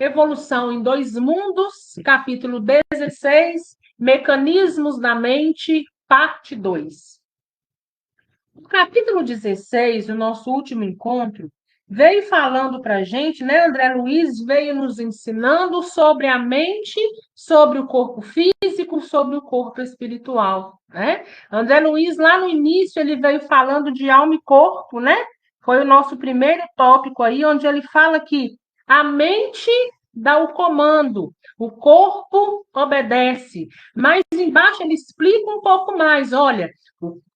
Evolução em Dois Mundos, capítulo 16, Mecanismos da Mente, parte 2. No capítulo 16, o nosso último encontro, veio falando para a gente, né? André Luiz veio nos ensinando sobre a mente, sobre o corpo físico, sobre o corpo espiritual, né? André Luiz, lá no início, ele veio falando de alma e corpo, né? Foi o nosso primeiro tópico aí, onde ele fala que a mente dá o comando, o corpo obedece. Mas embaixo ele explica um pouco mais, olha,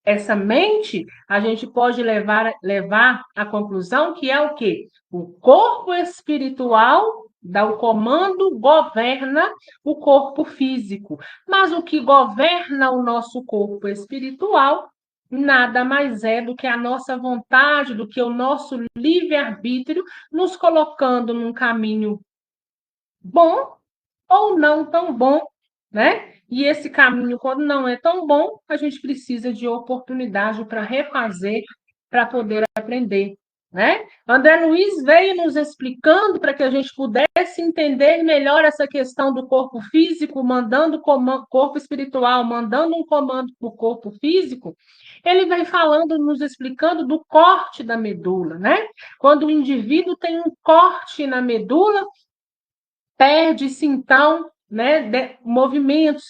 essa mente a gente pode levar à conclusão que é o quê? O corpo espiritual dá o comando, governa o corpo físico. Mas o que governa o nosso corpo espiritual nada mais é do que a nossa vontade, do que o nosso livre-arbítrio, nos colocando num caminho bom ou não tão bom, né? E esse caminho, quando não é tão bom, a gente precisa de oportunidade para refazer, para poder aprender, né? André Luiz veio nos explicando para que a gente pudesse entender melhor essa questão do corpo físico, mandando corpo espiritual, mandando um comando para o corpo físico. Ele vem falando, nos explicando do corte da medula, né? Quando o indivíduo tem um corte na medula, perde-se, então, né, movimentos.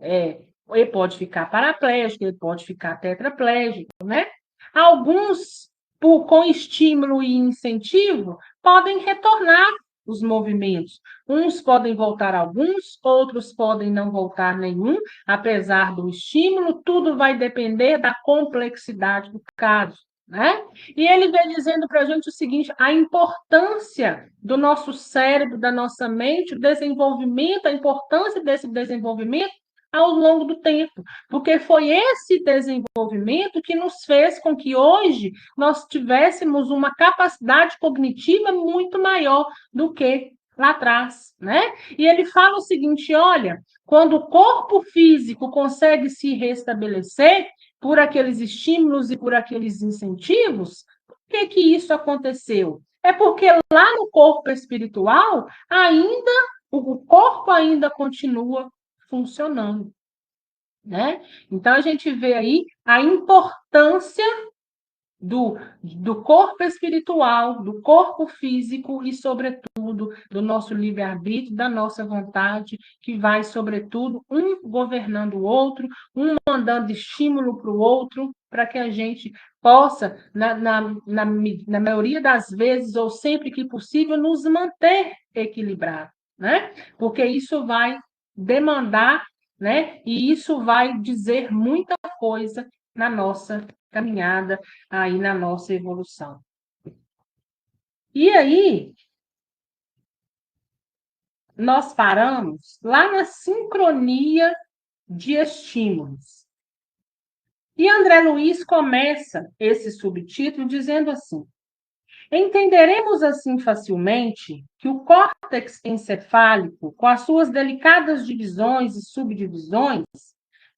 Ele pode ficar paraplégico, ele pode ficar tetraplégico, né? Alguns, com estímulo e incentivo, podem retornar os movimentos. Uns podem voltar alguns, outros podem não voltar nenhum, apesar do estímulo, tudo vai depender da complexidade do caso, né? E ele vem dizendo para a gente o seguinte: a importância do nosso cérebro, da nossa mente, o desenvolvimento, a importância desse desenvolvimento ao longo do tempo, porque foi esse desenvolvimento que nos fez com que hoje nós tivéssemos uma capacidade cognitiva muito maior do que lá atrás, né? E ele fala o seguinte: olha, quando o corpo físico consegue se restabelecer por aqueles estímulos e por aqueles incentivos, por que isso aconteceu? É porque lá no corpo espiritual, ainda o corpo ainda continua funcionando, né? Então a gente vê aí a importância do corpo espiritual, do corpo físico e, sobretudo, do nosso livre-arbítrio, da nossa vontade, que vai, sobretudo, um governando o outro, um mandando estímulo para o outro, para que a gente possa, na maioria das vezes, ou sempre que possível, nos manter equilibrados, né? Porque isso vai demandar, né? E isso vai dizer muita coisa na nossa caminhada, aí na nossa evolução. E aí, nós paramos lá na sincronia de estímulos. E André Luiz começa esse subtítulo dizendo assim: entenderemos assim facilmente que o córtex encefálico, com as suas delicadas divisões e subdivisões,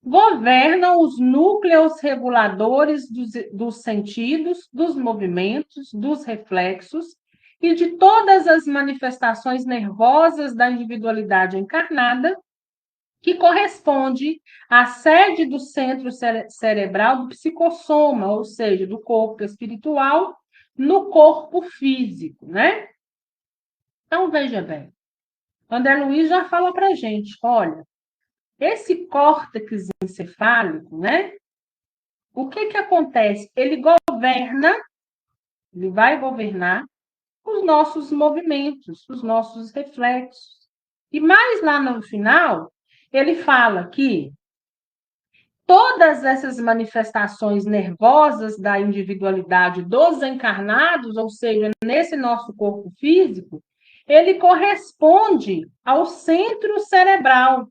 governam os núcleos reguladores dos sentidos, dos movimentos, dos reflexos e de todas as manifestações nervosas da individualidade encarnada, que corresponde à sede do centro cerebral do psicossoma, ou seja, do corpo espiritual, no corpo físico, né? Então, veja bem, André Luiz já fala para a gente, olha, esse córtex encefálico, né? O que acontece? Ele vai governar os nossos movimentos, os nossos reflexos. E mais lá no final, ele fala que todas essas manifestações nervosas da individualidade dos encarnados, ou seja, nesse nosso corpo físico, ele corresponde ao centro cerebral,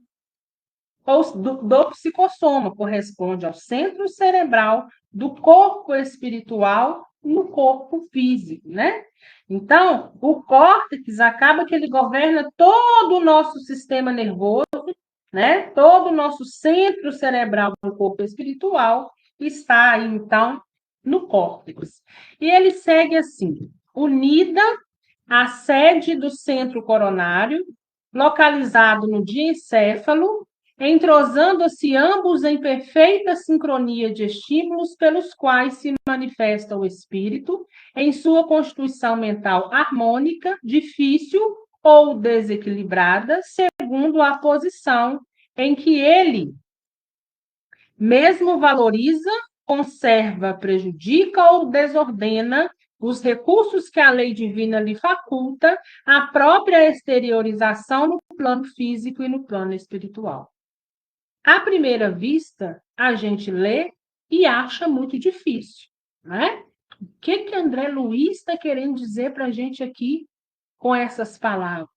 do psicossoma, corresponde ao centro cerebral do corpo espiritual no corpo físico, né? Então, o córtex acaba que ele governa todo o nosso sistema nervoso, né? Todo o nosso centro cerebral do corpo espiritual está aí, então, no córtex. E ele segue assim: unida a sede do centro coronário, localizado no diencéfalo, entrosando-se ambos em perfeita sincronia de estímulos pelos quais se manifesta o espírito em sua constituição mental harmônica, difícil ou desequilibrada, segundo a posição em que ele mesmo valoriza, conserva, prejudica ou desordena os recursos que a lei divina lhe faculta, a própria exteriorização no plano físico e no plano espiritual. À primeira vista, a gente lê e acha muito difícil, né? O que André Luiz está querendo dizer para a gente aqui com essas palavras?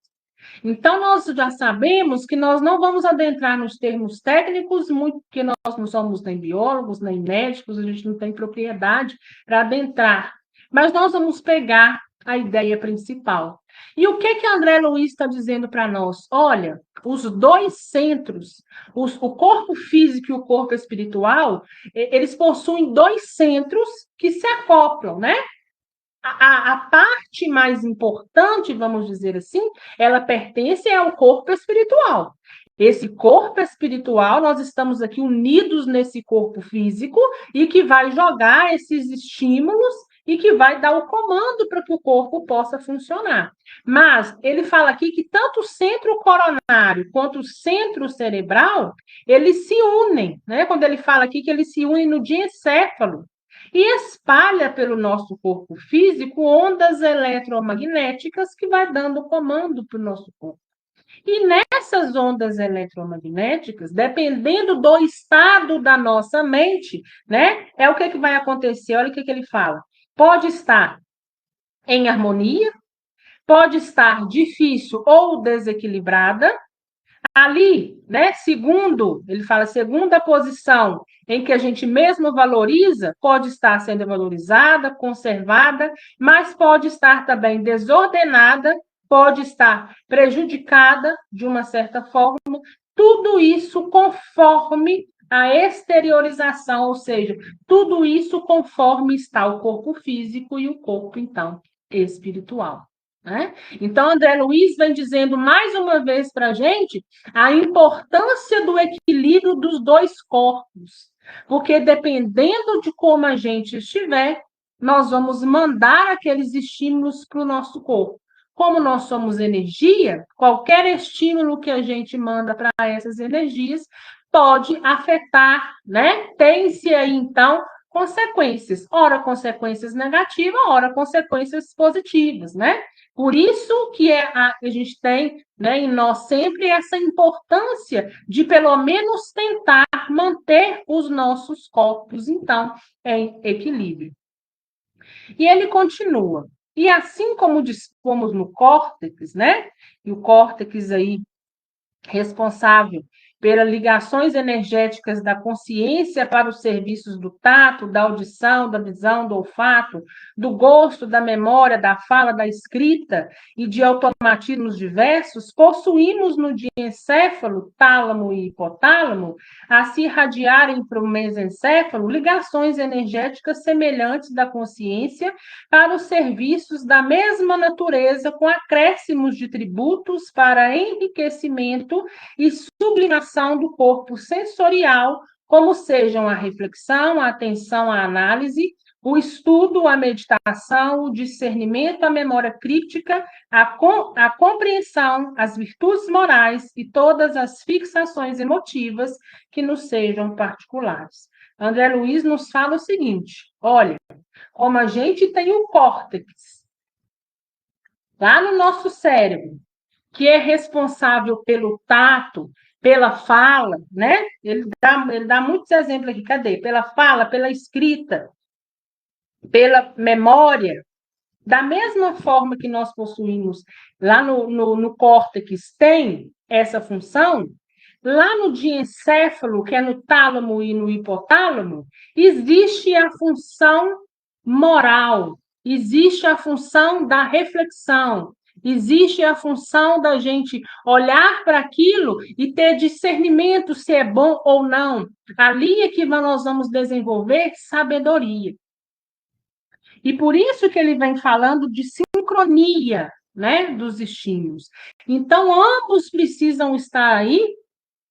Então, nós já sabemos que nós não vamos adentrar nos termos técnicos, muito porque nós não somos nem biólogos, nem médicos, a gente não tem propriedade para adentrar. Mas nós vamos pegar a ideia principal. E o que André Luiz está dizendo para nós? Olha, os dois centros, o corpo físico e o corpo espiritual, eles possuem dois centros que se acoplam, né? A parte mais importante, vamos dizer assim, ela pertence ao corpo espiritual. Esse corpo espiritual, nós estamos aqui unidos nesse corpo físico e que vai jogar esses estímulos e que vai dar o comando para que o corpo possa funcionar. Mas ele fala aqui que tanto o centro coronário quanto o centro cerebral, eles se unem, né? Quando ele fala aqui que eles se unem no diencéfalo, e espalha pelo nosso corpo físico ondas eletromagnéticas que vai dando comando para o nosso corpo. E nessas ondas eletromagnéticas, dependendo do estado da nossa mente, né, é o que vai acontecer. Olha o que ele fala. Pode estar em harmonia, pode estar difícil ou desequilibrada. Ali, né, segundo, ele fala, segunda posição em que a gente mesmo valoriza, pode estar sendo valorizada, conservada, mas pode estar também desordenada, pode estar prejudicada de uma certa forma, tudo isso conforme a exteriorização, ou seja, tudo isso conforme está o corpo físico e o corpo, então, espiritual. Né? Então, André Luiz vem dizendo mais uma vez para a gente a importância do equilíbrio dos dois corpos, porque dependendo de como a gente estiver, nós vamos mandar aqueles estímulos para o nosso corpo. Como nós somos energia, qualquer estímulo que a gente manda para essas energias pode afetar, né? Tem-se aí, então, consequências, ora consequências negativas, ora consequências positivas, né? Por isso que a gente tem, né, em nós sempre essa importância de, pelo menos, tentar manter os nossos corpos, então, em equilíbrio. E ele continua. E assim como dispomos no córtex, né? E o córtex aí responsável pelas ligações energéticas da consciência para os serviços do tato, da audição, da visão, do olfato, do gosto, da memória, da fala, da escrita e de automatismos diversos, possuímos no diencéfalo, tálamo e hipotálamo, a se irradiarem para o mesencéfalo, ligações energéticas semelhantes da consciência para os serviços da mesma natureza, com acréscimos de tributos para enriquecimento e sublimação do corpo sensorial, como sejam a reflexão, a atenção, a análise, o estudo, a meditação, o discernimento, a memória críptica, a compreensão, as virtudes morais e todas as fixações emotivas que nos sejam particulares. André Luiz nos fala o seguinte, olha, como a gente tem um córtex lá no nosso cérebro, que é responsável pelo tato, pela fala, né? Ele dá muitos exemplos aqui. Cadê? Pela fala, pela escrita, pela memória. Da mesma forma que nós possuímos lá no córtex, tem essa função, lá no diencéfalo, que é no tálamo e no hipotálamo, existe a função moral, existe a função da reflexão, existe a função da gente olhar para aquilo e ter discernimento se é bom ou não. Ali é que nós vamos desenvolver sabedoria. E por isso que ele vem falando de sincronia, né, dos estímulos. Então, ambos precisam estar aí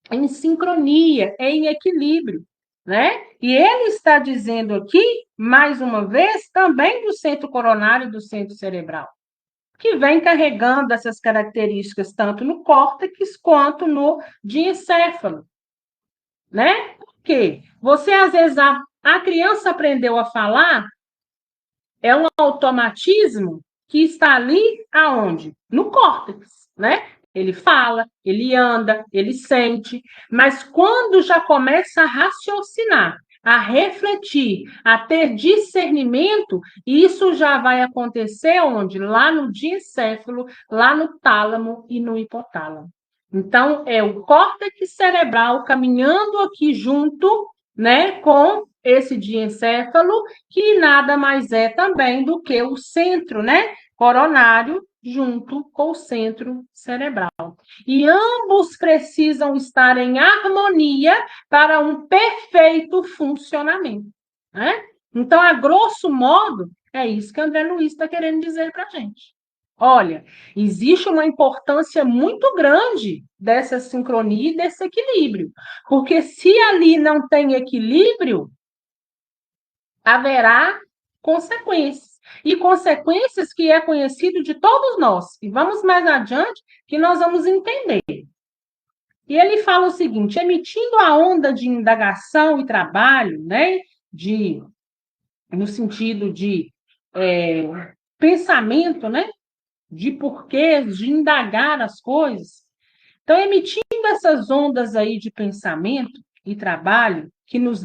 em sincronia, em equilíbrio, né? E ele está dizendo aqui, mais uma vez, também do centro coronário e do centro cerebral, que vem carregando essas características tanto no córtex quanto no diencéfalo, né? Porque você, às vezes, a criança aprendeu a falar, é um automatismo que está ali aonde? No córtex, né? Ele fala, ele anda, ele sente, mas quando já começa a raciocinar, a refletir, a ter discernimento, isso já vai acontecer onde? Lá no diencéfalo, lá no tálamo e no hipotálamo. Então, é o córtex cerebral caminhando aqui junto, né, com esse diencéfalo, que nada mais é também do que o centro, né, coronário, junto com o centro cerebral. E ambos precisam estar em harmonia para um perfeito funcionamento, né? Então, a grosso modo, é isso que André Luiz está querendo dizer para a gente. Olha, existe uma importância muito grande dessa sincronia e desse equilíbrio, porque se ali não tem equilíbrio, haverá consequências. E consequências que é conhecido de todos nós. E vamos mais adiante que nós vamos entender. E ele fala o seguinte: emitindo a onda de indagação e trabalho, né, no sentido de pensamento, né, de porquês, de indagar as coisas. Então, emitindo essas ondas aí de pensamento e trabalho que nos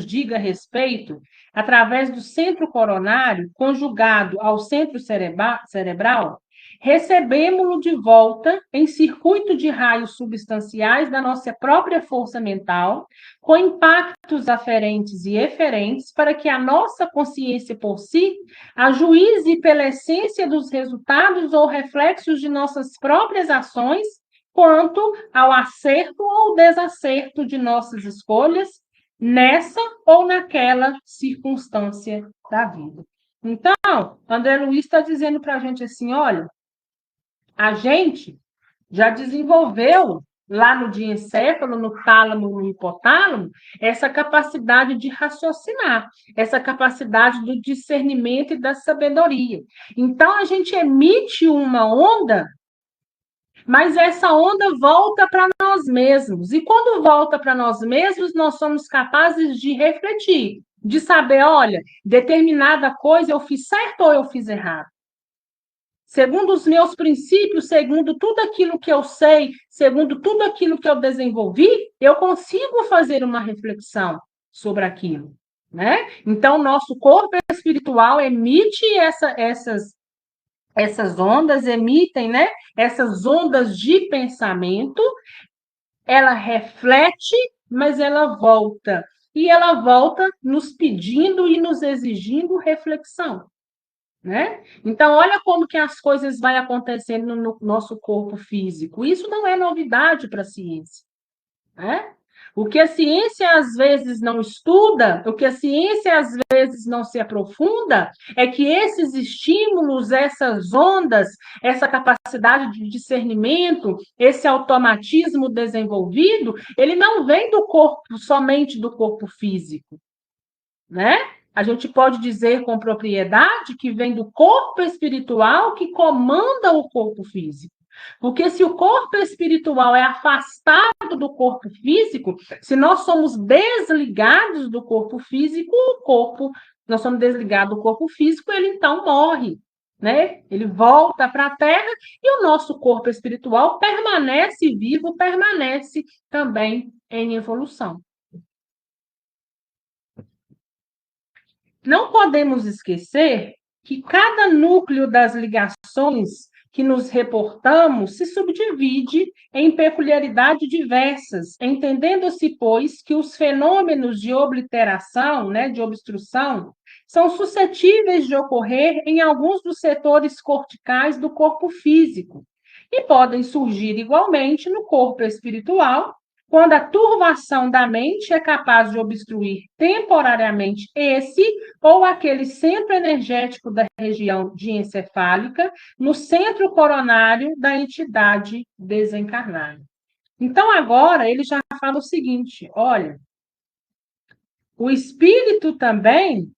diga respeito, através do centro coronário, conjugado ao centro cerebral, recebemos-lo de volta em circuito de raios substanciais da nossa própria força mental, com impactos aferentes e eferentes, para que a nossa consciência por si ajuize pela essência dos resultados ou reflexos de nossas próprias ações, quanto ao acerto ou desacerto de nossas escolhas nessa ou naquela circunstância da vida. Então, André Luiz está dizendo para a gente assim, olha, a gente já desenvolveu lá no diencéfalo, no tálamo, no hipotálamo, essa capacidade de raciocinar, essa capacidade do discernimento e da sabedoria. Então, a gente emite uma onda, mas essa onda volta para nós mesmos. E quando volta para nós mesmos, nós somos capazes de refletir, de saber, olha, determinada coisa eu fiz certo ou eu fiz errado? Segundo os meus princípios, segundo tudo aquilo que eu sei, segundo tudo aquilo que eu desenvolvi, eu consigo fazer uma reflexão sobre aquilo, né? Então, nosso corpo espiritual emite essas ondas, emitem, né? Essas ondas de pensamento, ela reflete, mas ela volta. E ela volta nos pedindo e nos exigindo reflexão. Né? Então, olha como que as coisas vão acontecendo no nosso corpo físico. Isso não é novidade para a ciência. Né? O que a ciência às vezes não estuda, o que a ciência às vezes não se aprofunda, é que esses estímulos, essas ondas, essa capacidade de discernimento, esse automatismo desenvolvido, ele não vem do corpo, somente do corpo físico, né? A gente pode dizer com propriedade que vem do corpo espiritual que comanda o corpo físico. Porque se o corpo espiritual é afastado do corpo físico, se nós somos desligados do corpo físico, nós somos desligados do corpo físico, ele então morre, né? Ele volta para a Terra e o nosso corpo espiritual permanece vivo, permanece também em evolução. Não podemos esquecer que cada núcleo das ligações que nos reportamos se subdivide em peculiaridades diversas, entendendo-se, pois, que os fenômenos de obliteração, né, de obstrução, são suscetíveis de ocorrer em alguns dos setores corticais do corpo físico e podem surgir igualmente no corpo espiritual, quando a turvação da mente é capaz de obstruir temporariamente esse ou aquele centro energético da região diencefálica, no centro coronário da entidade desencarnada. Então, agora, ele já fala o seguinte: olha, o espírito também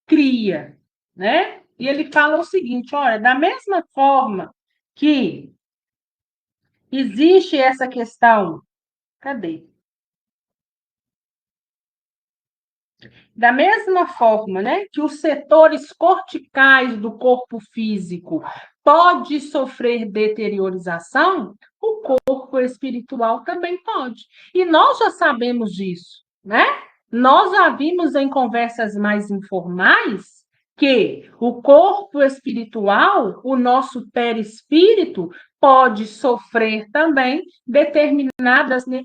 cria, né? E ele fala o seguinte: olha, da mesma forma que existe essa questão, cadê? Da mesma forma, né, que os setores corticais do corpo físico pode sofrer deteriorização, o corpo espiritual também pode. E nós já sabemos disso, né? Nós já vimos em conversas mais informais que o corpo espiritual, o nosso perispírito, pode sofrer também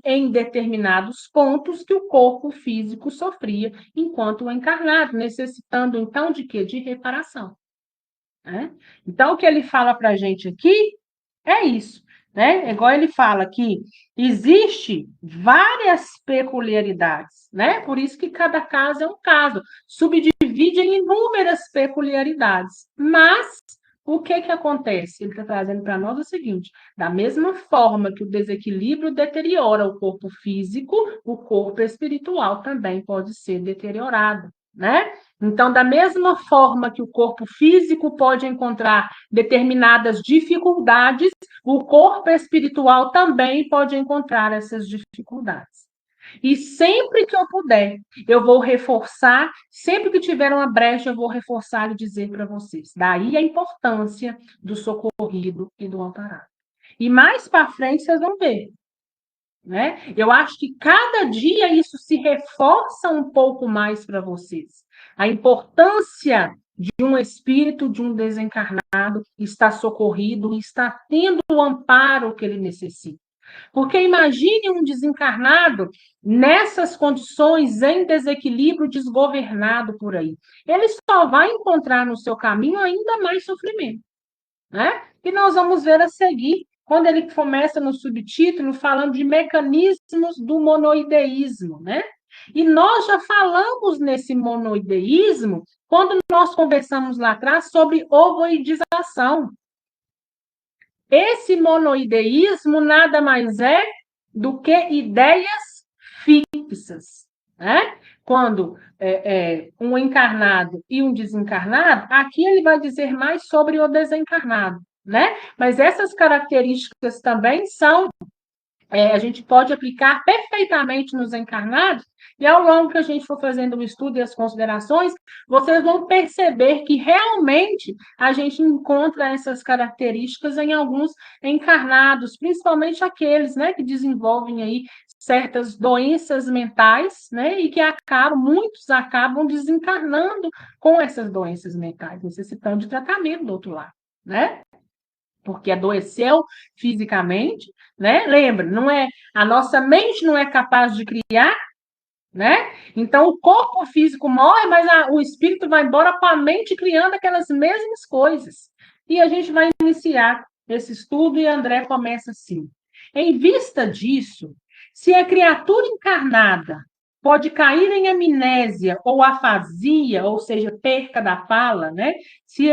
em determinados pontos que o corpo físico sofria enquanto encarnado, necessitando então de quê? De reparação. Né? Então, o que ele fala para a gente aqui é isso. Né? Igual ele fala que existe várias peculiaridades, né? Por isso que cada caso é um caso, subdivide em inúmeras peculiaridades. Mas o que acontece? Ele está trazendo para nós o seguinte: da mesma forma que o desequilíbrio deteriora o corpo físico, o corpo espiritual também pode ser deteriorado, né? Então, da mesma forma que o corpo físico pode encontrar determinadas dificuldades, o corpo espiritual também pode encontrar essas dificuldades. E sempre que eu puder, eu vou reforçar, sempre que tiver uma brecha, eu vou reforçar e dizer para vocês. Daí a importância do socorrido e do amparado. E mais para frente vocês vão ver. Né? Eu acho que cada dia isso se reforça um pouco mais para vocês. A importância de um espírito, de um desencarnado, estar socorrido, estar tendo o amparo que ele necessita. Porque imagine um desencarnado nessas condições, em desequilíbrio, desgovernado por aí. Ele só vai encontrar no seu caminho ainda mais sofrimento. Né? E nós vamos ver a seguir, quando ele começa no subtítulo falando de mecanismos do monoideísmo, né? E nós já falamos nesse monoideísmo quando nós conversamos lá atrás sobre ovoidização. Esse monoideísmo nada mais é do que ideias fixas, né? Quando um encarnado e um desencarnado, aqui ele vai dizer mais sobre o desencarnado, né? Mas essas características também são a gente pode aplicar perfeitamente nos encarnados, e ao longo que a gente for fazendo o estudo e as considerações, vocês vão perceber que realmente a gente encontra essas características em alguns encarnados, principalmente aqueles, né, que desenvolvem aí certas doenças mentais, né, e que muitos acabam desencarnando com essas doenças mentais, necessitando de tratamento do outro lado, né? Porque adoeceu fisicamente, né? Lembra, a nossa mente não é capaz de criar, né? Então o corpo físico morre, mas o espírito vai embora com a mente criando aquelas mesmas coisas. E a gente vai iniciar esse estudo e André começa assim. Em vista disso, se a criatura encarnada pode cair em amnésia ou afasia, ou seja, perca da fala, né? Se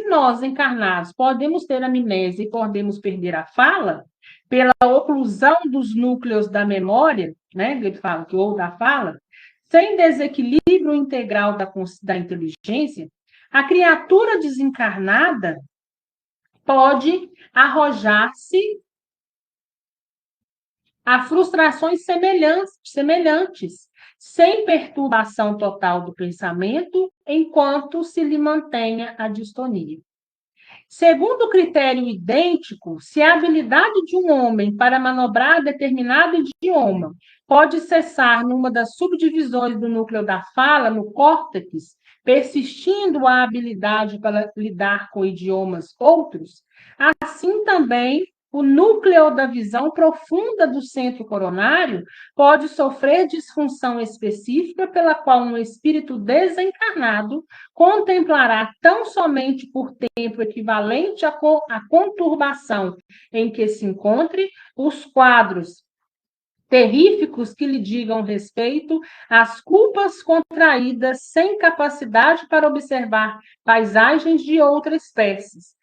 nós encarnados podemos ter amnésia e podemos perder a fala, pela oclusão dos núcleos da memória, né? Ele fala que ou da fala, sem desequilíbrio integral da inteligência, a criatura desencarnada pode arrojar-se a frustrações semelhantes, sem perturbação total do pensamento, enquanto se lhe mantenha a distonia. Segundo o critério idêntico, se a habilidade de um homem para manobrar determinado idioma pode cessar numa das subdivisões do núcleo da fala, no córtex, persistindo a habilidade para lidar com idiomas outros, assim também o núcleo da visão profunda do centro coronário pode sofrer disfunção específica pela qual um espírito desencarnado contemplará tão somente por tempo equivalente à conturbação em que se encontre os quadros terríficos que lhe digam respeito às culpas contraídas sem capacidade para observar paisagens de outras espécies.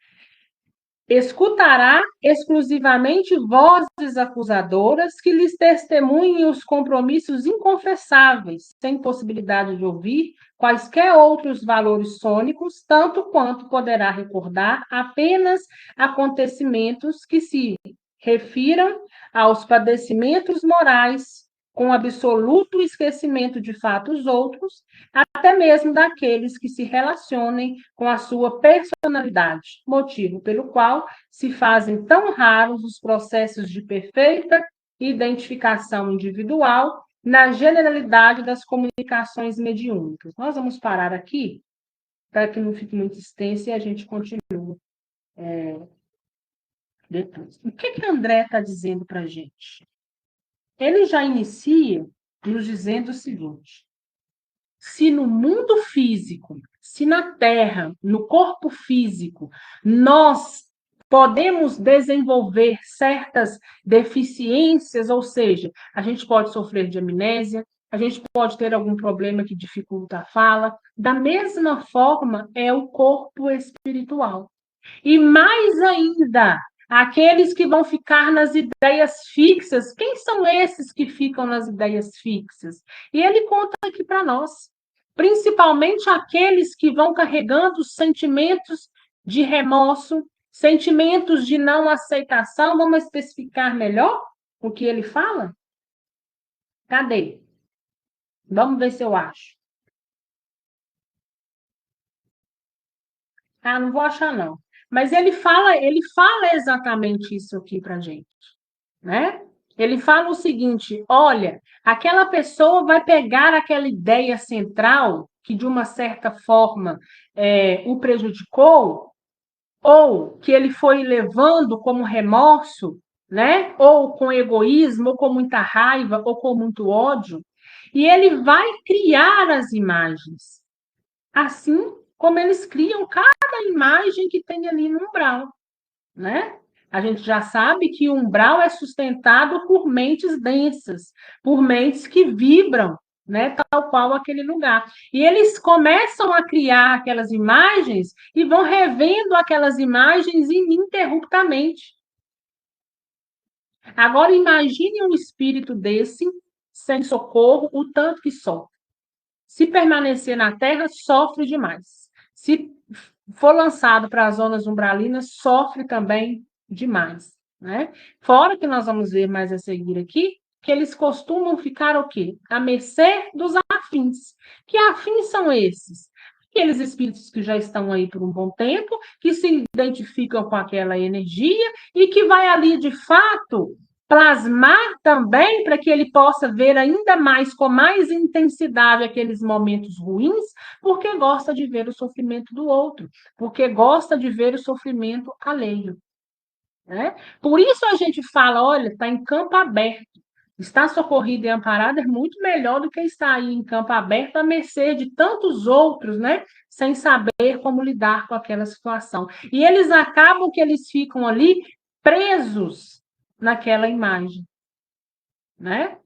Escutará exclusivamente vozes acusadoras que lhes testemunhem os compromissos inconfessáveis, sem possibilidade de ouvir quaisquer outros valores sônicos, tanto quanto poderá recordar apenas acontecimentos que se refiram aos padecimentos morais, com absoluto esquecimento de fatos outros, até mesmo daqueles que se relacionem com a sua personalidade, motivo pelo qual se fazem tão raros os processos de perfeita identificação individual na generalidade das comunicações mediúnicas. Nós vamos parar aqui, para que não fique muito extenso e a gente continue depois. O que André está dizendo para a gente? Ele já inicia nos dizendo o seguinte: se no mundo físico, se na Terra, no corpo físico, nós podemos desenvolver certas deficiências, ou seja, a gente pode sofrer de amnésia, a gente pode ter algum problema que dificulta a fala, da mesma forma é o corpo espiritual. E mais ainda, aqueles que vão ficar nas ideias fixas, quem são esses que ficam nas ideias fixas? E ele conta aqui para nós, principalmente aqueles que vão carregando sentimentos de remorso, sentimentos de não aceitação. Vamos especificar melhor o que ele fala? Cadê? Vamos ver se eu acho. Ah, não vou achar, não. Mas ele fala exatamente isso aqui para a gente, né? Ele fala o seguinte: olha, aquela pessoa vai pegar aquela ideia central que, de uma certa forma, o prejudicou, ou que ele foi levando como remorso, né? Ou com egoísmo, ou com muita raiva, ou com muito ódio, e ele vai criar as imagens, assim como eles criam cada imagem que tem ali no umbral, né? A gente já sabe que o umbral é sustentado por mentes densas, por mentes que vibram, né, tal qual aquele lugar. E eles começam a criar aquelas imagens e vão revendo aquelas imagens ininterruptamente. Agora imagine um espírito desse, sem socorro, o tanto que sofre. Se permanecer na Terra, sofre demais. Se for lançado para as zonas umbralinas, sofre também demais, né? Fora que nós vamos ver mais a seguir aqui, que eles costumam ficar o quê? À mercê dos afins. Que afins são esses? Aqueles espíritos que já estão aí por um bom tempo, que se identificam com aquela energia e que vai ali, de fato, plasmar também para que ele possa ver ainda mais, com mais intensidade, aqueles momentos ruins, porque gosta de ver o sofrimento do outro, porque gosta de ver o sofrimento alheio, né? Por isso a gente fala, olha, está em campo aberto. Estar socorrido e amparado é muito melhor do que estar aí em campo aberto à mercê de tantos outros, né? Sem saber como lidar com aquela situação. E eles acabam que eles ficam ali presos naquela imagem, né?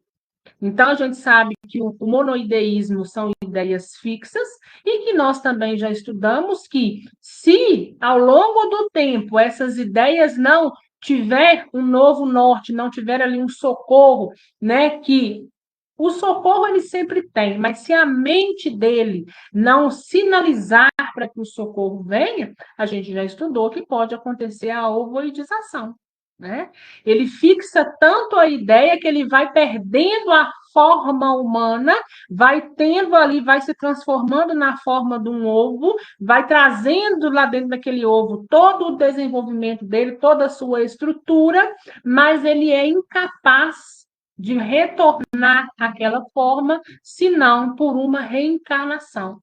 Então, a gente sabe que o monoideísmo são ideias fixas e que nós também já estudamos que, se ao longo do tempo essas ideias não tiver um novo norte, não tiver ali um socorro, né, que o socorro ele sempre tem, mas se a mente dele não sinalizar para que o socorro venha, a gente já estudou que pode acontecer a ovoidização, né? Ele fixa tanto a ideia que ele vai perdendo a forma humana, vai tendo ali, vai se transformando na forma de um ovo, vai trazendo lá dentro daquele ovo todo o desenvolvimento dele, toda a sua estrutura, mas ele é incapaz de retornar àquela forma, senão por uma reencarnação.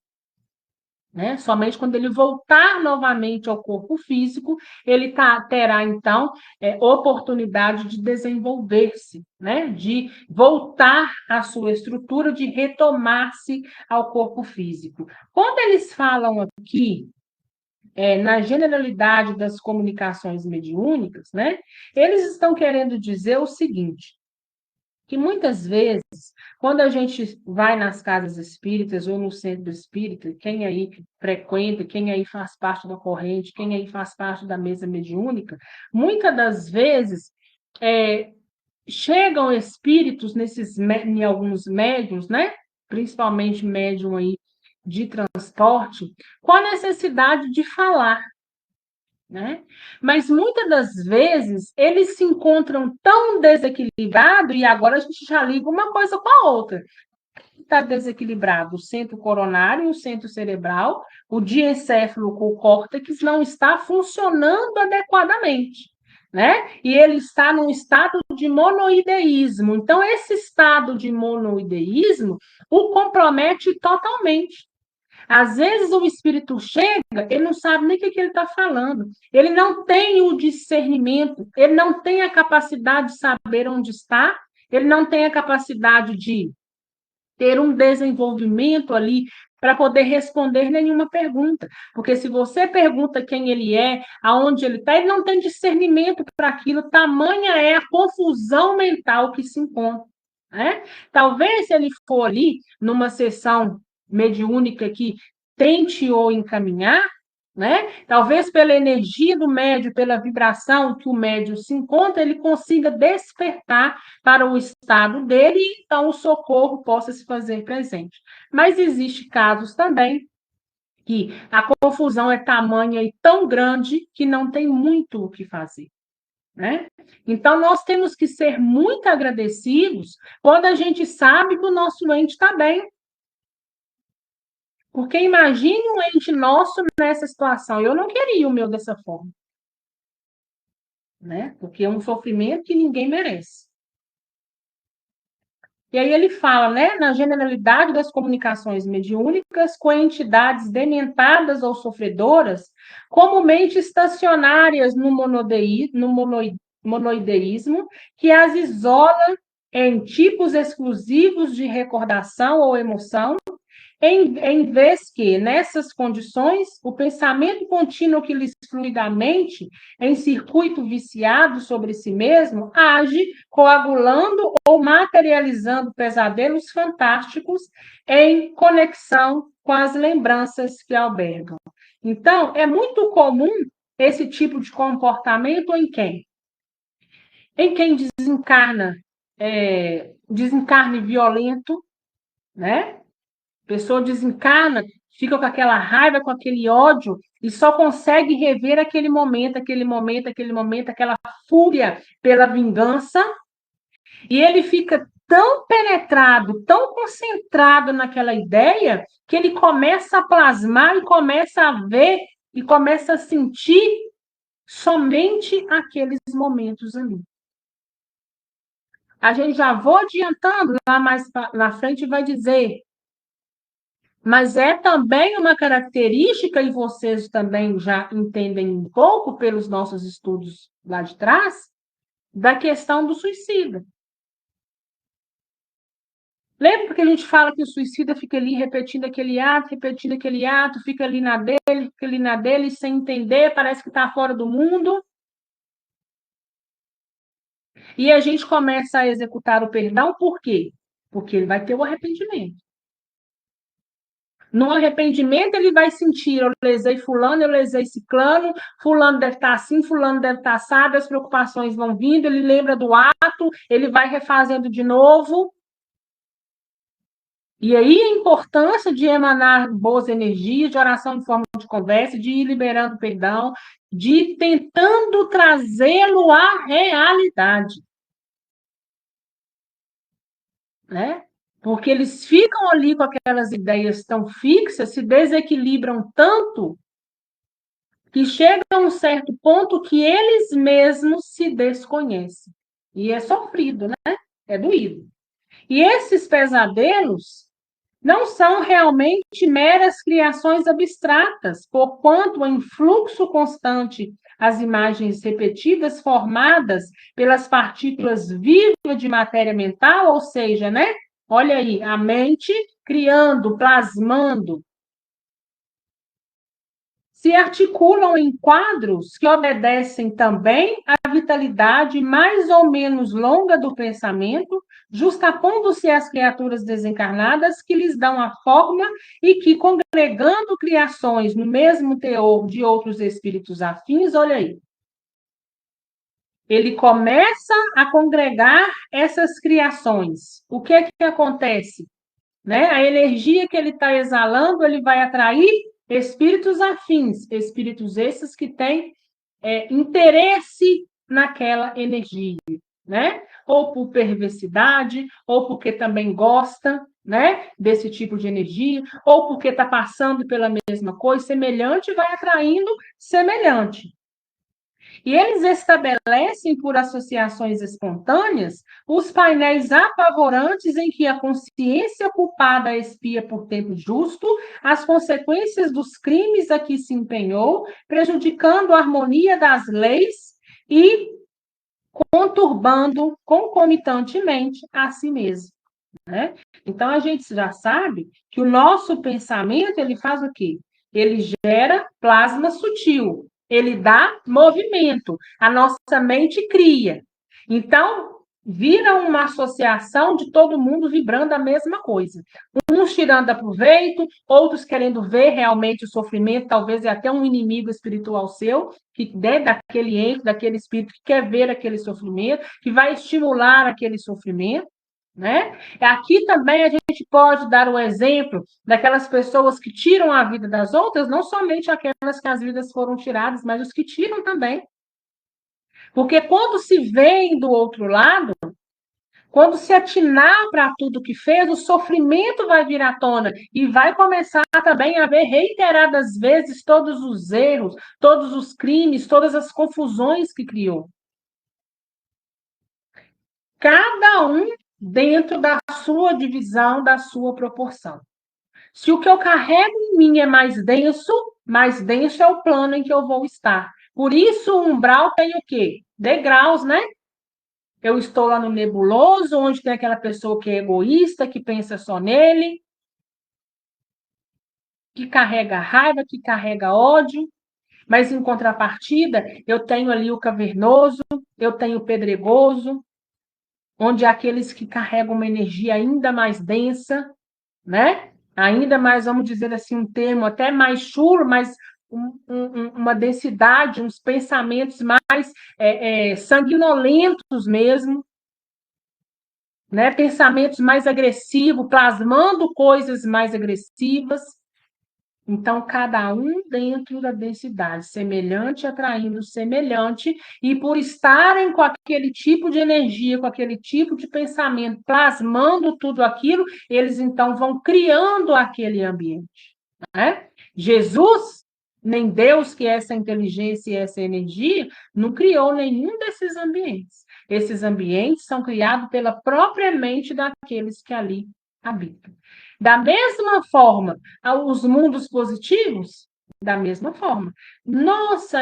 Né? Somente quando ele voltar novamente ao corpo físico, ele terá, então, oportunidade de desenvolver-se, né? De voltar à sua estrutura, de retomar-se ao corpo físico. Quando eles falam aqui, na generalidade das comunicações mediúnicas, né? Eles estão querendo dizer o seguinte: que muitas vezes, quando a gente vai nas casas espíritas ou no centro espírita, quem aí frequenta, quem aí faz parte da corrente, quem aí faz parte da mesa mediúnica, muitas das vezes é, chegam espíritos em alguns médiums, né? Principalmente médium aí de transporte, com a necessidade de falar, né? Mas muitas das vezes eles se encontram tão desequilibrados, e agora a gente já liga uma coisa com a outra. Está desequilibrado o centro coronário, o centro cerebral, o diencéfalo com o córtex não está funcionando adequadamente, né? E ele está num estado de monoideísmo. Então, esse estado de monoideísmo o compromete totalmente. Às vezes o espírito chega, ele não sabe nem o que ele está falando, ele não tem o discernimento, ele não tem a capacidade de saber onde está, ele não tem a capacidade de ter um desenvolvimento ali para poder responder nenhuma pergunta. Porque se você pergunta quem ele é, aonde ele está, ele não tem discernimento para aquilo, tamanha é a confusão mental que se encontra. Né? Talvez se ele for ali numa sessão mediúnica que tente o encaminhar, né? Talvez pela energia do médium, pela vibração que o médium se encontra, ele consiga despertar para o estado dele e então o socorro possa se fazer presente. Mas existe casos também que a confusão é tamanha e tão grande que não tem muito o que fazer. Né? Então, nós temos que ser muito agradecidos quando a gente sabe que o nosso ente está bem. Porque imagine um ente nosso nessa situação. Eu não queria o meu dessa forma. Né? Porque é um sofrimento que ninguém merece. E aí ele fala, né, na generalidade das comunicações mediúnicas com entidades dementadas ou sofredoras, comumente estacionárias no monoideísmo, que as isola em tipos exclusivos de recordação ou emoção, em vez que, nessas condições, o pensamento contínuo que lhes flui da mente, em circuito viciado sobre si mesmo, age coagulando ou materializando pesadelos fantásticos em conexão com as lembranças que albergam. Então, é muito comum esse tipo de comportamento em quem? Em quem desencarna, desencarne violento, né? A pessoa desencarna, fica com aquela raiva, com aquele ódio, e só consegue rever aquele momento, aquela fúria pela vingança, e ele fica tão penetrado, tão concentrado naquela ideia, que ele começa a plasmar e começa a ver e começa a sentir somente aqueles momentos ali. A gente já vou adiantando, lá mais na frente vai dizer, mas é também uma característica, e vocês também já entendem um pouco pelos nossos estudos lá de trás, da questão do suicida. Lembra que a gente fala que o suicida fica ali repetindo aquele ato, fica ali na dele, sem entender, parece que está fora do mundo. E a gente começa a executar o perdão, por quê? Porque ele vai ter o arrependimento. No arrependimento, ele vai sentir: eu lesei fulano, eu lesei ciclano, fulano deve estar assim, fulano deve estar assado, as preocupações vão vindo, ele lembra do ato, ele vai refazendo de novo. E aí a importância de emanar boas energias, de oração de forma de conversa, de ir liberando perdão, de ir tentando trazê-lo à realidade. Né? Porque eles ficam ali com aquelas ideias tão fixas, se desequilibram tanto, que chega a um certo ponto que eles mesmos se desconhecem. E é sofrido, né? É doído. E esses pesadelos não são realmente meras criações abstratas, porquanto em fluxo constante as imagens repetidas formadas pelas partículas vivas de matéria mental, ou seja, né? Olha aí, a mente criando, plasmando, se articulam em quadros que obedecem também à vitalidade mais ou menos longa do pensamento, justapondo-se às criaturas desencarnadas que lhes dão a forma e que, congregando criações no mesmo teor de outros espíritos afins, olha aí, ele começa a congregar essas criações. O que é que acontece? Né? A energia que ele está exalando, ele vai atrair espíritos afins, espíritos esses que têm interesse naquela energia, né? Ou por perversidade, ou porque também gosta, né, desse tipo de energia, ou porque está passando pela mesma coisa, semelhante vai atraindo semelhante. E eles estabelecem, por associações espontâneas, os painéis apavorantes em que a consciência culpada expia por tempo justo as consequências dos crimes a que se empenhou, prejudicando a harmonia das leis e conturbando concomitantemente a si mesmo. Né? Então, a gente já sabe que o nosso pensamento, ele faz o quê? Ele gera plasma sutil, ele dá movimento, a nossa mente cria. Então, vira uma associação de todo mundo vibrando a mesma coisa. Uns tirando proveito, outros querendo ver realmente o sofrimento, talvez é até um inimigo espiritual seu, que daquele ente, daquele espírito que quer ver aquele sofrimento, que vai estimular aquele sofrimento. Né? Aqui também a gente pode dar o exemplo daquelas pessoas que tiram a vida das outras, não somente aquelas que as vidas foram tiradas, mas os que tiram também. Porque quando se vem do outro lado, quando se atinar para tudo que fez, o sofrimento vai vir à tona e vai começar também a ver reiteradas vezes todos os erros, todos os crimes, todas as confusões que criou. Cada um dentro da sua divisão, da sua proporção. Se o que eu carrego em mim é mais denso é o plano em que eu vou estar. Por isso, o umbral tem o quê? Degraus, né? Eu estou lá no nebuloso, onde tem aquela pessoa que é egoísta, que pensa só nele, que carrega raiva, que carrega ódio. Mas, em contrapartida, eu tenho ali o cavernoso, eu tenho o pedregoso, onde há aqueles que carregam uma energia ainda mais densa, né? Ainda mais, vamos dizer assim, um termo até mais chulo, mas uma densidade, uns pensamentos mais sanguinolentos mesmo, né? Pensamentos mais agressivos, plasmando coisas mais agressivas. Então, cada um dentro da densidade, semelhante atraindo semelhante, e por estarem com aquele tipo de energia, com aquele tipo de pensamento, plasmando tudo aquilo, eles então vão criando aquele ambiente. Né? Jesus, nem Deus, que é essa inteligência e essa energia, não criou nenhum desses ambientes. Esses ambientes são criados pela própria mente daqueles que ali habitam. Da mesma forma, os mundos positivos, da mesma forma. Nossa,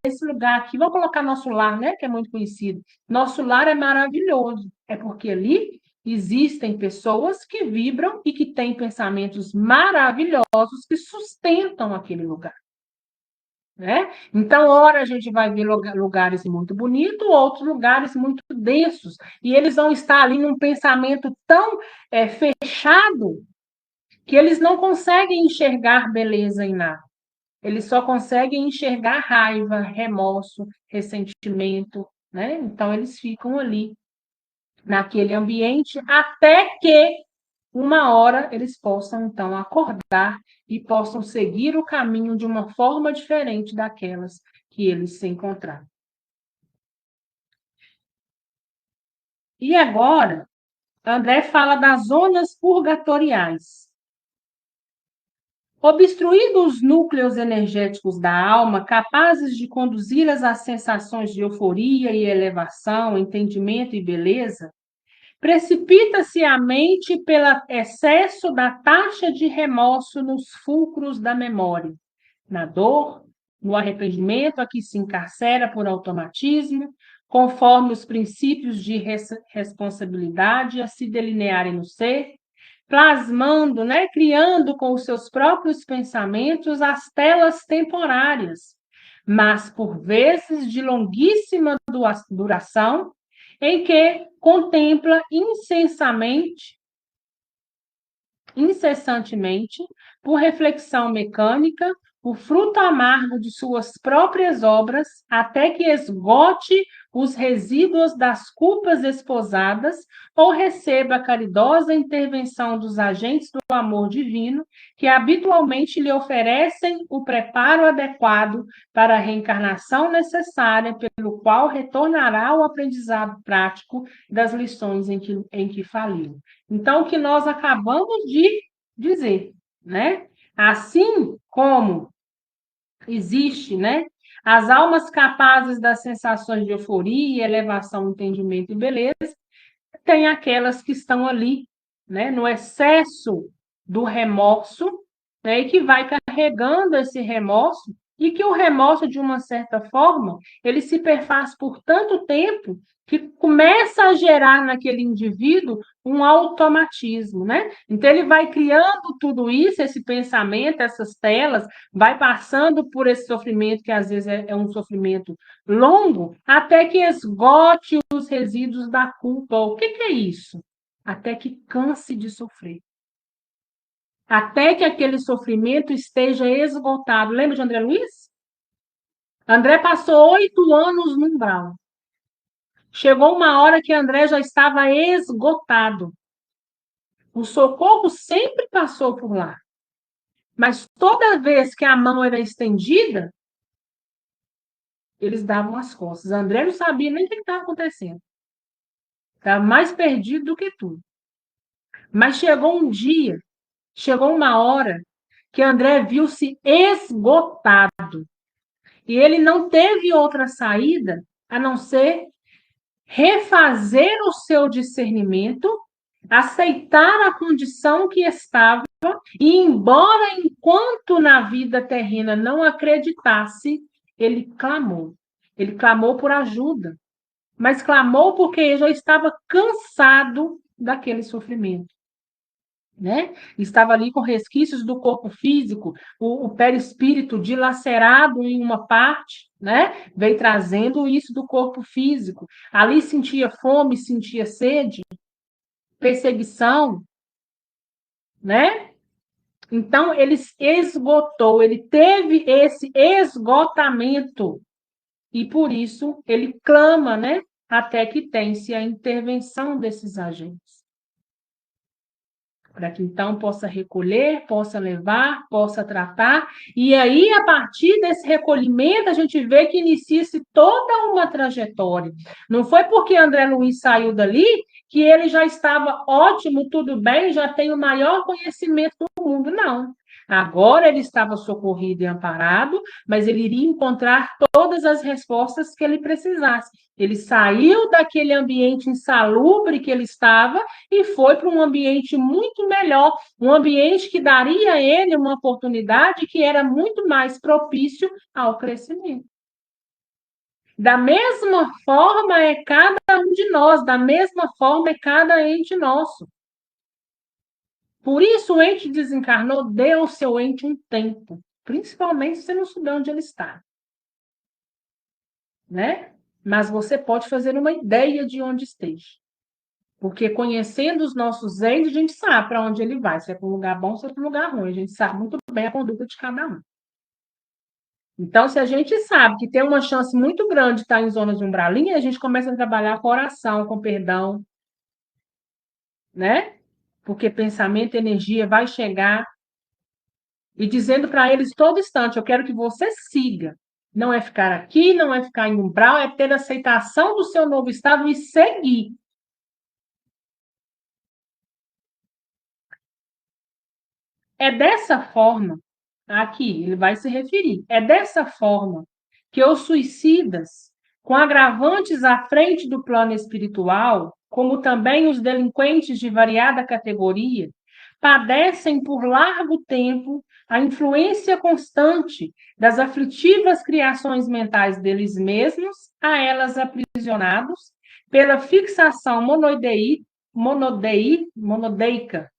esse lugar aqui, vamos colocar nosso lar, né, que é muito conhecido. Nosso lar é maravilhoso, é porque ali existem pessoas que vibram e que têm pensamentos maravilhosos que sustentam aquele lugar. Né? Então, ora a gente vai ver lugares muito bonitos, outros lugares muito densos, e eles vão estar ali num pensamento tão fechado que eles não conseguem enxergar beleza em nada. Eles só conseguem enxergar raiva, remorso, ressentimento, né? Então, eles ficam ali, naquele ambiente, até que uma hora eles possam, então, acordar e possam seguir o caminho de uma forma diferente daquelas que eles se encontraram. E agora, André fala das zonas purgatoriais. Obstruídos os núcleos energéticos da alma, capazes de conduzi-las às sensações de euforia e elevação, entendimento e beleza, precipita-se a mente pelo excesso da taxa de remorso nos fulcros da memória, na dor, no arrependimento a que se encarcera por automatismo, conforme os princípios de responsabilidade a se delinearem no ser, plasmando, né, criando com os seus próprios pensamentos as telas temporárias, mas por vezes de longuíssima duração, em que contempla incessantemente, por reflexão mecânica, o fruto amargo de suas próprias obras, até que esgote os resíduos das culpas esposadas ou receba a caridosa intervenção dos agentes do amor divino, que habitualmente lhe oferecem o preparo adequado para a reencarnação necessária, pelo qual retornará ao aprendizado prático das lições em que faliu. Então, o que nós acabamos de dizer, né? Assim como existe, né, as almas capazes das sensações de euforia, elevação, entendimento e beleza, tem aquelas que estão ali, né, no excesso do remorso, né, e que vai carregando esse remorso, e que o remorso, de uma certa forma, ele se perfaz por tanto tempo que começa a gerar naquele indivíduo um automatismo, né? Então ele vai criando tudo isso, esse pensamento, essas telas, vai passando por esse sofrimento que às vezes é um sofrimento longo, até que esgote os resíduos da culpa. O que é isso? Até que canse de sofrer. Até que aquele sofrimento esteja esgotado. Lembra de André Luiz? André passou 8 anos no umbral. Chegou uma hora que André já estava esgotado. O socorro sempre passou por lá. Mas toda vez que a mão era estendida, eles davam as costas. André não sabia nem o que estava acontecendo. Estava mais perdido do que tudo. Mas chegou um dia, chegou uma hora, que André viu-se esgotado. E ele não teve outra saída a não ser refazer o seu discernimento, aceitar a condição que estava, e embora enquanto na vida terrena não acreditasse, ele clamou. Ele clamou por ajuda, mas clamou porque já estava cansado daquele sofrimento. Né? Estava ali com resquícios do corpo físico, o perispírito dilacerado em uma parte, né? Veio trazendo isso do corpo físico. Ali sentia fome, sentia sede, perseguição, né? Então ele esgotou, ele teve esse esgotamento e por isso ele clama, né? Até que tenha-se a intervenção desses agentes. Para que então possa recolher, possa levar, possa tratar. E aí, a partir desse recolhimento, a gente vê que inicia-se toda uma trajetória. Não foi porque André Luiz saiu dali que ele já estava ótimo, tudo bem, já tem o maior conhecimento do mundo, não. Agora ele estava socorrido e amparado, mas ele iria encontrar todas as respostas que ele precisasse. Ele saiu daquele ambiente insalubre que ele estava e foi para um ambiente muito melhor, um ambiente que daria a ele uma oportunidade que era muito mais propício ao crescimento. Da mesma forma é cada um de nós, da mesma forma é cada ente nosso. Por isso o ente desencarnou, dê ao seu ente um tempo, principalmente se você não souber onde ele está. Né? Mas você pode fazer uma ideia de onde esteja. Porque conhecendo os nossos entes, a gente sabe para onde ele vai, se é para um lugar bom, se é para um lugar ruim. A gente sabe muito bem a conduta de cada um. Então, se a gente sabe que tem uma chance muito grande de estar em zonas de umbralinha, a gente começa a trabalhar com oração, com perdão, né? Porque pensamento e energia vai chegar e dizendo para eles todo instante, eu quero que você siga. Não é ficar aqui, não é ficar em umbral, é ter aceitação do seu novo estado e seguir. É dessa forma, aqui ele vai se referir, é dessa forma que os suicidas, com agravantes à frente do plano espiritual, como também os delinquentes de variada categoria, padecem por largo tempo a influência constante das aflitivas criações mentais deles mesmos, a elas aprisionados, pela fixação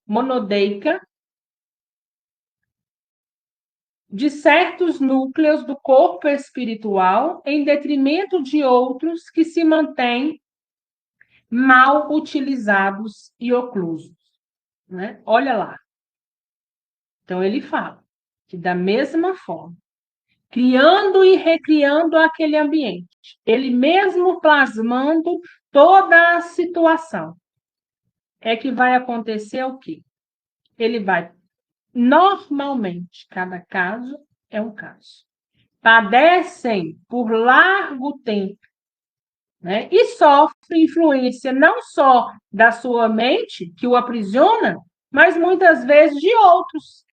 monodeica de certos núcleos do corpo espiritual em detrimento de outros que se mantêm mal utilizados e oclusos, né? Olha lá. Então, ele fala que, da mesma forma, criando e recriando aquele ambiente, ele mesmo plasmando toda a situação, é que vai acontecer o quê? Ele vai, normalmente, cada caso é um caso, padecem por largo tempo, né? E sofre influência não só da sua mente, que o aprisiona, mas muitas vezes de outros.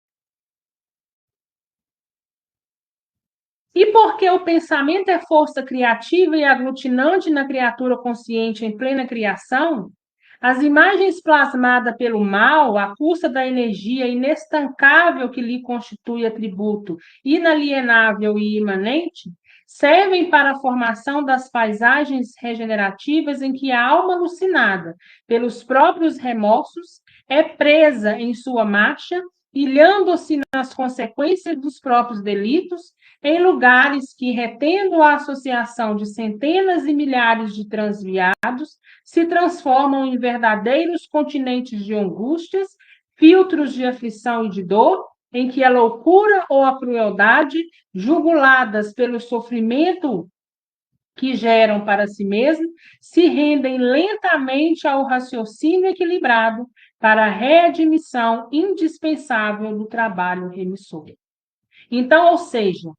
E porque o pensamento é força criativa e aglutinante na criatura consciente em plena criação, as imagens plasmadas pelo mal, à custa da energia inestancável que lhe constitui atributo inalienável e imanente, servem para a formação das paisagens regenerativas em que a alma alucinada pelos próprios remorsos é presa em sua marcha, ilhando-se nas consequências dos próprios delitos, em lugares que, retendo a associação de centenas e milhares de transviados, se transformam em verdadeiros continentes de angústias, filtros de aflição e de dor, em que a loucura ou a crueldade, juguladas pelo sofrimento que geram para si mesmo, se rendem lentamente ao raciocínio equilibrado para a readmissão indispensável do trabalho remissor. Então, ou seja,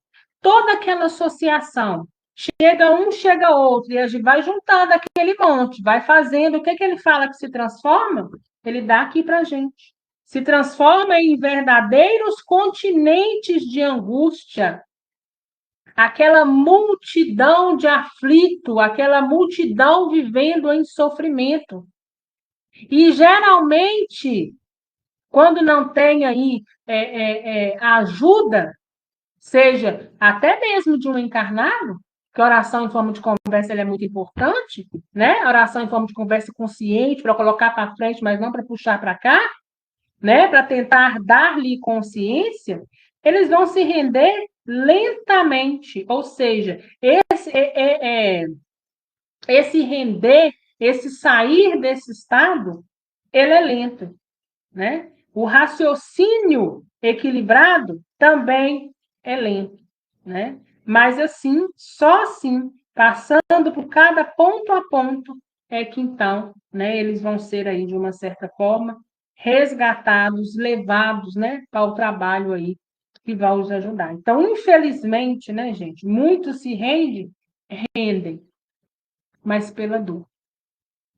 toda aquela associação, chega outro, e a gente vai juntando aquele monte, vai fazendo, o que ele fala que se transforma? Ele dá aqui para a gente. Se transforma em verdadeiros continentes de angústia, aquela multidão de aflito, aquela multidão vivendo em sofrimento. E, geralmente, quando não tem aí a ajuda, seja até mesmo de um encarnado, que a oração em forma de conversa é muito importante, né? A oração em forma de conversa consciente, para colocar para frente, mas não para puxar para cá, né? Para tentar dar-lhe consciência, eles vão se render lentamente, ou seja, esse render, esse sair desse estado, ele é lento, né? O raciocínio equilibrado também é lento, né? Mas assim, só assim, passando por cada ponto a ponto, é que então, né, eles vão ser aí de uma certa forma resgatados, levados, né, para o trabalho aí que vai os ajudar. Então, infelizmente, né, gente, muitos se rendem, mas pela dor,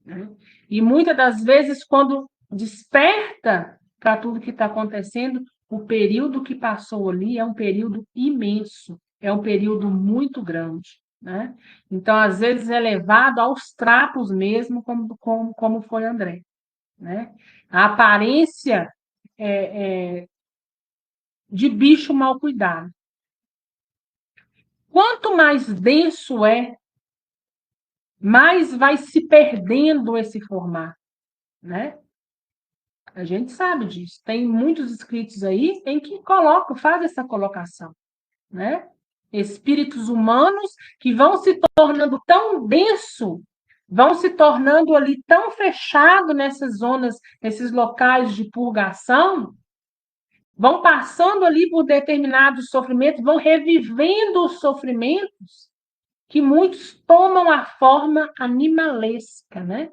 né? E muitas das vezes, quando desperta para tudo que está acontecendo, o período que passou ali é um período imenso, é um período muito grande, né? Então, às vezes, é levado aos trapos mesmo, como foi André, né? A aparência de bicho mal cuidado. Quanto mais denso é, mais vai se perdendo esse formato, né? A gente sabe disso. Tem muitos escritos aí em que faz essa colocação, né? Espíritos humanos que vão se tornando tão denso, vão se tornando ali tão fechado nessas zonas, nesses locais de purgação, vão passando ali por determinados sofrimentos, vão revivendo os sofrimentos que muitos tomam a forma animalesca, né?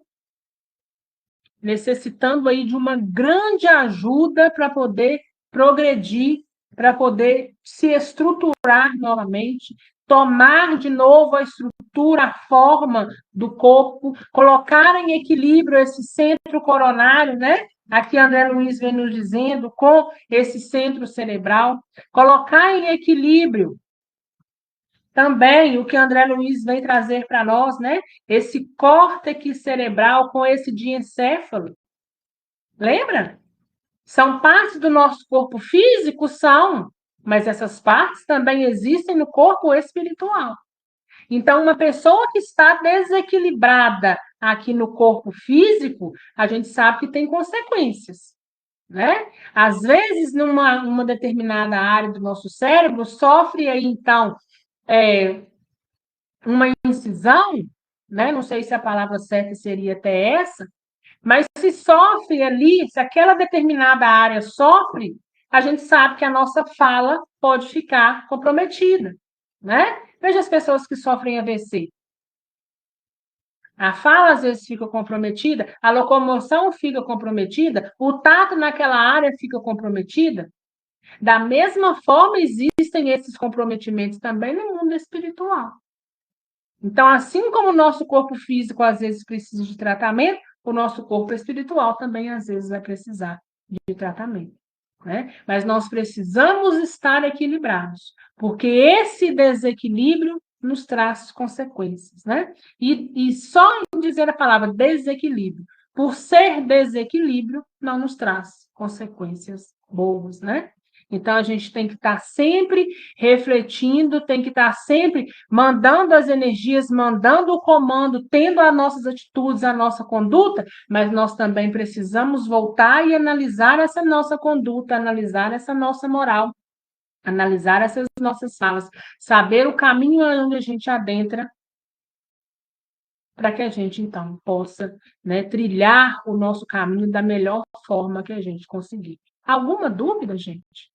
Necessitando aí de uma grande ajuda para poder progredir, para poder se estruturar novamente, tomar de novo a estrutura, a forma do corpo, colocar em equilíbrio esse centro coronário, né? Aqui André Luiz vem nos dizendo, com esse centro cerebral, colocar em equilíbrio também o que André Luiz vem trazer para nós, né? Esse córtex cerebral com esse diencéfalo. Lembra? São partes do nosso corpo físico? São, mas essas partes também existem no corpo espiritual. Então, uma pessoa que está desequilibrada aqui no corpo físico, a gente sabe que tem consequências, né? Às vezes, numa determinada área do nosso cérebro, sofre aí, então, uma incisão, né? Não sei se a palavra certa seria até essa, mas se sofre ali, se aquela determinada área sofre, a gente sabe que a nossa fala pode ficar comprometida, né? Veja as pessoas que sofrem AVC. A fala às vezes fica comprometida, a locomoção fica comprometida, o tato naquela área fica comprometida. Da mesma forma, existem esses comprometimentos também no mundo espiritual. Então, assim como o nosso corpo físico às vezes precisa de tratamento, o nosso corpo espiritual também às vezes vai precisar de tratamento, né? Mas nós precisamos estar equilibrados, porque esse desequilíbrio nos traz consequências, né? E só em dizer a palavra desequilíbrio, por ser desequilíbrio, não nos traz consequências boas, né? Então, a gente tem que estar sempre refletindo, tem que estar sempre mandando as energias, mandando o comando, tendo as nossas atitudes, a nossa conduta, mas nós também precisamos voltar e analisar essa nossa conduta, analisar essa nossa moral, analisar essas nossas falas, saber o caminho onde a gente adentra, para que a gente, então, possa, né, trilhar o nosso caminho da melhor forma que a gente conseguir. Alguma dúvida, gente?